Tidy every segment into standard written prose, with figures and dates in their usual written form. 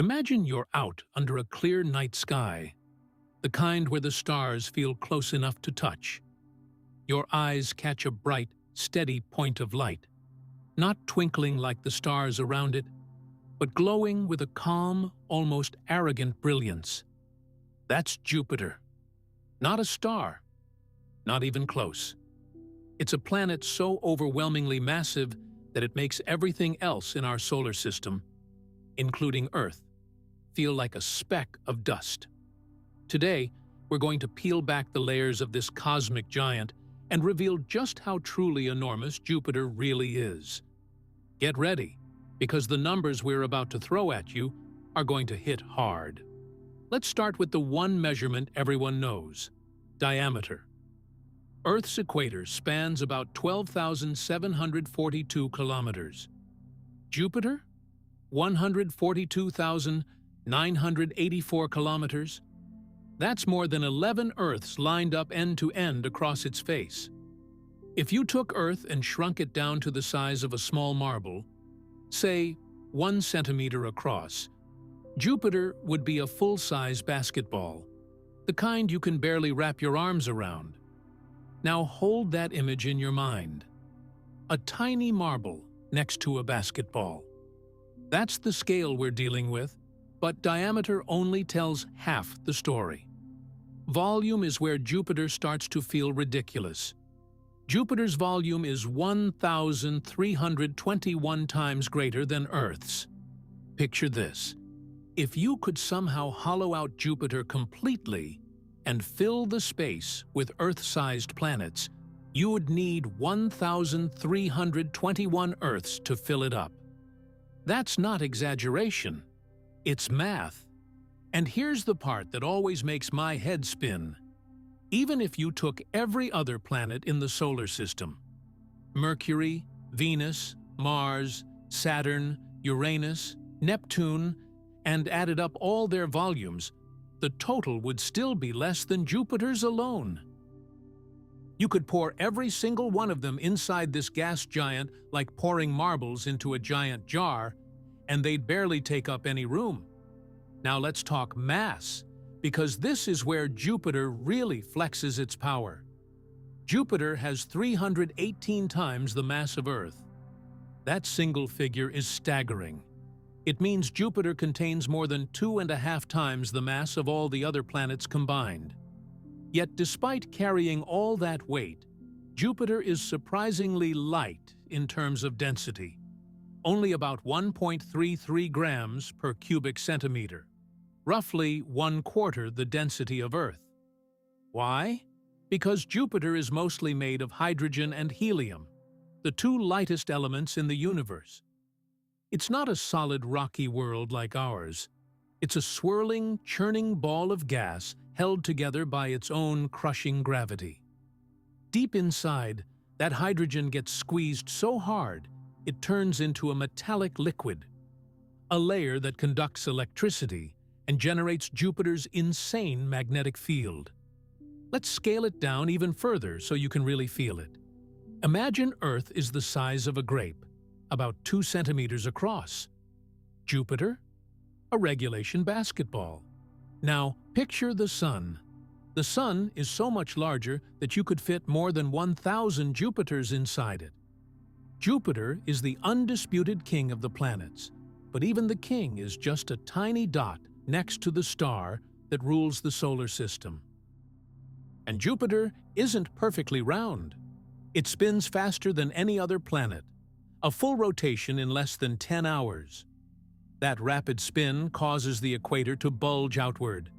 Imagine you're out under a clear night sky, the kind where the stars feel close enough to touch. Your eyes catch a bright, steady point of light, not twinkling like the stars around it, but glowing with a calm, almost arrogant brilliance. That's Jupiter. Not a star, not even close. It's a planet so overwhelmingly massive that it makes everything else in our solar system, including Earth, feel like a speck of dust. Today, we're going to peel back the layers of this cosmic giant and reveal just how truly enormous Jupiter really is. Get ready, because the numbers we're about to throw at you are going to hit hard. Let's start with the one measurement everyone knows: diameter. Earth's equator spans about 12,742 kilometers. Jupiter? 142,984 kilometers. That's more than 11 Earths lined up end to end across its face. If you took Earth and shrunk it down to the size of a small marble, say 1 centimeter across, Jupiter would be a full-size basketball, the kind you can barely wrap your arms around. Now hold that image in your mind. A tiny marble next to a basketball. That's the scale we're dealing with, but diameter only tells half the story. Volume is where Jupiter starts to feel ridiculous. Jupiter's volume is 1,321 times greater than Earth's. Picture this. If you could somehow hollow out Jupiter completely and fill the space with Earth-sized planets, you would need 1,321 Earths to fill it up. That's not exaggeration. It's math. And here's the part that always makes my head spin. Even if you took every other planet in the solar system, Mercury, Venus, Mars, Saturn, Uranus, Neptune, and added up all their volumes, the total would still be less than Jupiter's alone. You could pour every single one of them inside this gas giant like pouring marbles into a giant jar, and they'd barely take up any room. Now let's talk mass, because this is where Jupiter really flexes its power. Jupiter has 318 times the mass of Earth. That single figure is staggering. It means Jupiter contains more than 2.5 times the mass of all the other planets combined. Yet despite carrying all that weight, Jupiter is surprisingly light in terms of density, only about 1.33 grams per cubic centimeter, roughly 1/4 the density of Earth. Why? Because Jupiter is mostly made of hydrogen and helium, the two lightest elements in the universe. It's not a solid rocky world like ours. It's a swirling, churning ball of gas held together by its own crushing gravity. Deep inside, that hydrogen gets squeezed so hard it turns into a metallic liquid, a layer that conducts electricity and generates Jupiter's insane magnetic field. Let's scale it down even further so you can really feel it. Imagine Earth is the size of a grape, about 2 centimeters across. Jupiter? A regulation basketball. Now, picture the Sun. The Sun is so much larger that you could fit more than 1,000 Jupiters inside it. Jupiter is the undisputed king of the planets, but even the king is just a tiny dot next to the star that rules the solar system. And Jupiter isn't perfectly round. It spins faster than any other planet, a full rotation in less than 10 hours. That rapid spin causes the equator to bulge outward,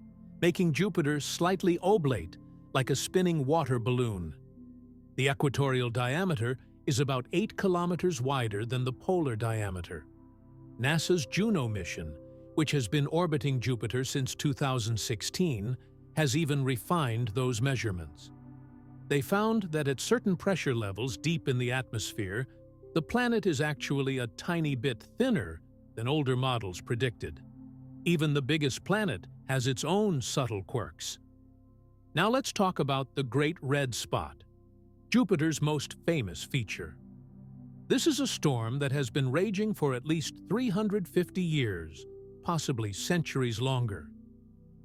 making Jupiter slightly oblate, like a spinning water balloon. The equatorial diameter is about 8 kilometers wider than the polar diameter. NASA's Juno mission, which has been orbiting Jupiter since 2016, has even refined those measurements. They found that at certain pressure levels deep in the atmosphere, the planet is actually a tiny bit thinner than older models predicted. Even the biggest planet has its own subtle quirks. Now let's talk about the Great Red Spot, Jupiter's most famous feature. This is a storm that has been raging for at least 350 years, possibly centuries longer.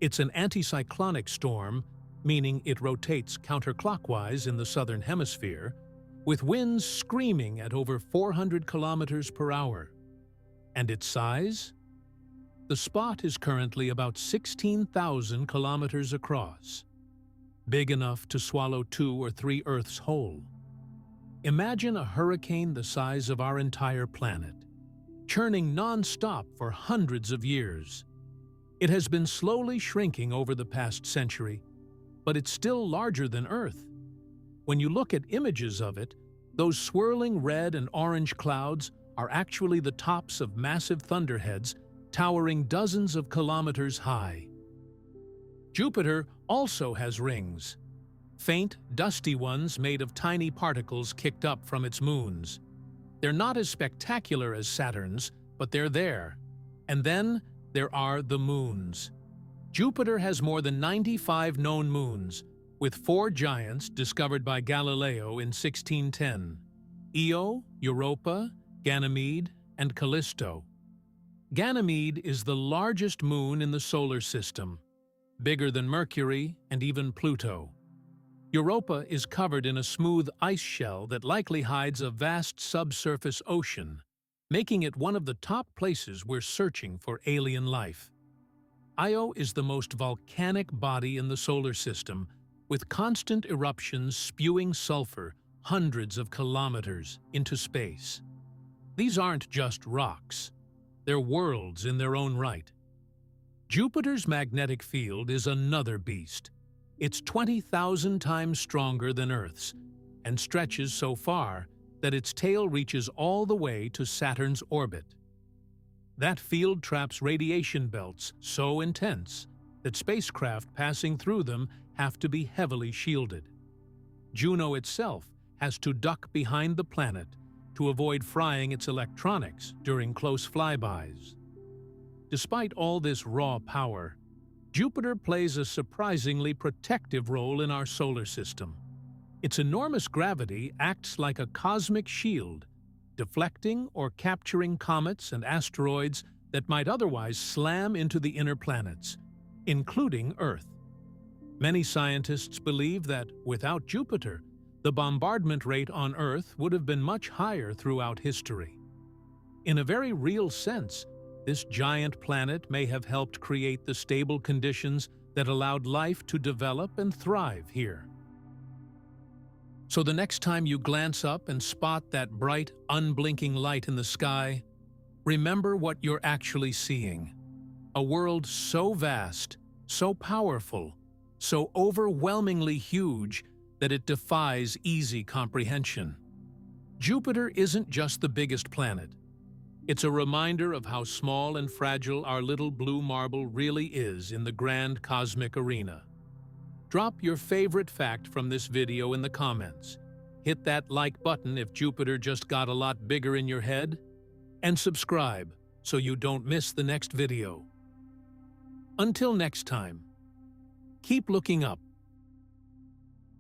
It's an anticyclonic storm, meaning it rotates counterclockwise in the southern hemisphere, with winds screaming at over 400 kilometers per hour. And its size? The spot is currently about 16,000 kilometers across, big enough to swallow 2 or 3 Earths whole. Imagine a hurricane the size of our entire planet, churning non-stop for hundreds of years. It has been slowly shrinking over the past century, but it's still larger than Earth. When you look at images of it, those swirling red and orange clouds are actually the tops of massive thunderheads towering dozens of kilometers high. Jupiter also has rings, faint, dusty ones made of tiny particles kicked up from its moons. They're not as spectacular as Saturn's, but they're there. And then there are the moons. Jupiter has more than 95 known moons, with 4 giants discovered by Galileo in 1610: Io, Europa, Ganymede, and Callisto. Ganymede is the largest moon in the solar system, bigger than Mercury and even Pluto. Europa is covered in a smooth ice shell that likely hides a vast subsurface ocean, making it one of the top places we're searching for alien life. Io is the most volcanic body in the solar system, with constant eruptions spewing sulfur hundreds of kilometers into space. These aren't just rocks. They're worlds in their own right. Jupiter's magnetic field is another beast. It's 20,000 times stronger than Earth's, and stretches so far that its tail reaches all the way to Saturn's orbit. That field traps radiation belts so intense that spacecraft passing through them have to be heavily shielded. Juno itself has to duck behind the planet to avoid frying its electronics during close flybys. Despite all this raw power, Jupiter plays a surprisingly protective role in our solar system. Its enormous gravity acts like a cosmic shield, deflecting or capturing comets and asteroids that might otherwise slam into the inner planets, including Earth. Many scientists believe that, without Jupiter, the bombardment rate on Earth would have been much higher throughout history. In a very real sense, this giant planet may have helped create the stable conditions that allowed life to develop and thrive here. So the next time you glance up and spot that bright, unblinking light in the sky, remember what you're actually seeing. A world so vast, so powerful, so overwhelmingly huge that it defies easy comprehension. Jupiter isn't just the biggest planet. It's a reminder of how small and fragile our little blue marble really is in the grand cosmic arena. Drop your favorite fact from this video in the comments. Hit that like button if Jupiter just got a lot bigger in your head, and subscribe so you don't miss the next video. Until next time, keep looking up.